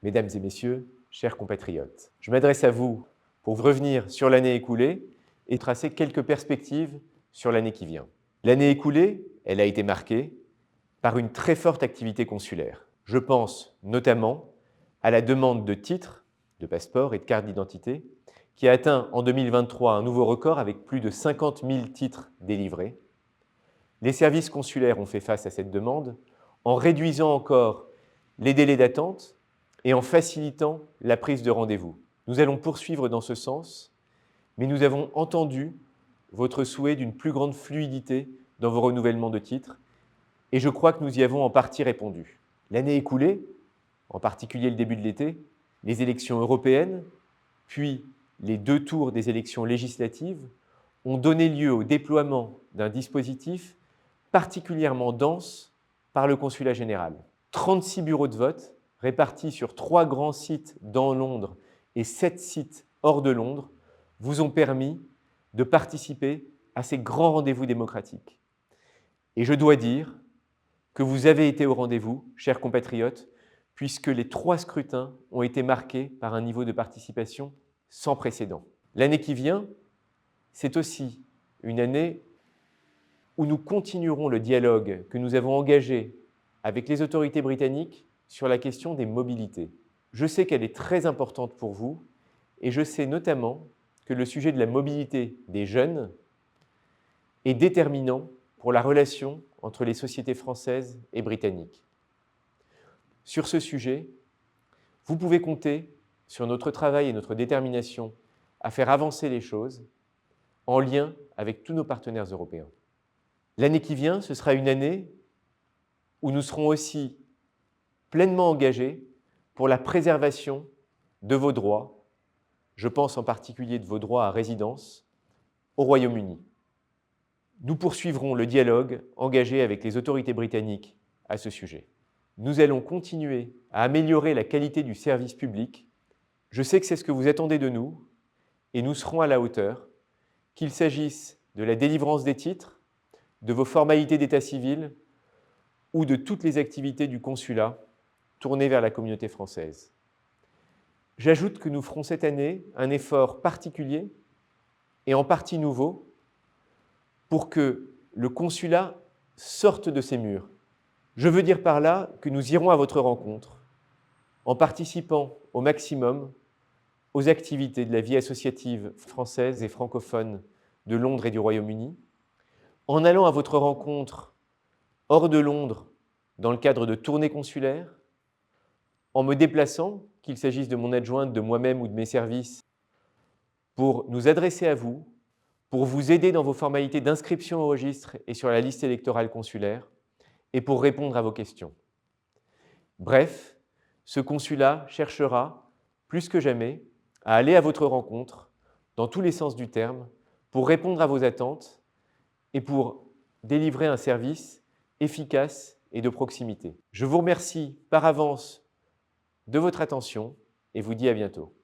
Mesdames et messieurs, chers compatriotes, je m'adresse à vous pour revenir sur l'année écoulée et tracer quelques perspectives sur l'année qui vient. L'année écoulée, elle a été marquée par une très forte activité consulaire. Je pense notamment à la demande de titres, de passeports et de cartes d'identité qui a atteint en 2023 un nouveau record avec plus de 50 000 titres délivrés. Les services consulaires ont fait face à cette demande en réduisant encore les délais d'attente et en facilitant la prise de rendez-vous. Nous allons poursuivre dans ce sens, mais nous avons entendu votre souhait d'une plus grande fluidité dans vos renouvellements de titres et je crois que nous y avons en partie répondu. L'année écoulée, en particulier le début de l'été, les élections européennes, puis les 2 tours des élections législatives ont donné lieu au déploiement d'un dispositif particulièrement dense par le consulat général. 36 bureaux de vote répartis sur 3 grands sites dans Londres et 7 sites hors de Londres vous ont permis de participer à ces grands rendez-vous démocratiques. Et je dois dire que vous avez été au rendez-vous, chers compatriotes, puisque les 3 scrutins ont été marqués par un niveau de participation sans précédent. L'année qui vient, c'est aussi une année où nous continuerons le dialogue que nous avons engagé avec les autorités britanniques sur la question des mobilités. Je sais qu'elle est très importante pour vous et je sais notamment que le sujet de la mobilité des jeunes est déterminant pour la relation entre les sociétés françaises et britanniques. Sur ce sujet, vous pouvez compter sur notre travail et notre détermination à faire avancer les choses en lien avec tous nos partenaires européens. L'année qui vient, ce sera une année où nous serons aussi pleinement engagés pour la préservation de vos droits, je pense en particulier de vos droits à résidence, au Royaume-Uni. Nous poursuivrons le dialogue engagé avec les autorités britanniques à ce sujet. Nous allons continuer à améliorer la qualité du service public. Je sais que c'est ce que vous attendez de nous et nous serons à la hauteur, qu'il s'agisse de la délivrance des titres, de vos formalités d'état civil ou de toutes les activités du consulat tournées vers la communauté française. J'ajoute que nous ferons cette année un effort particulier et en partie nouveau pour que le consulat sorte de ses murs. Je veux dire par là que nous irons à votre rencontre en participant au maximum aux activités de la vie associative française et francophone de Londres et du Royaume-Uni, en allant à votre rencontre hors de Londres dans le cadre de tournées consulaires, en me déplaçant, qu'il s'agisse de mon adjointe, de moi-même ou de mes services, pour nous adresser à vous, pour vous aider dans vos formalités d'inscription au registre et sur la liste électorale consulaire, et pour répondre à vos questions. Bref, ce consulat cherchera, plus que jamais, à aller à votre rencontre, dans tous les sens du terme, pour répondre à vos attentes et pour délivrer un service efficace et de proximité. Je vous remercie par avance de votre attention et vous dis à bientôt.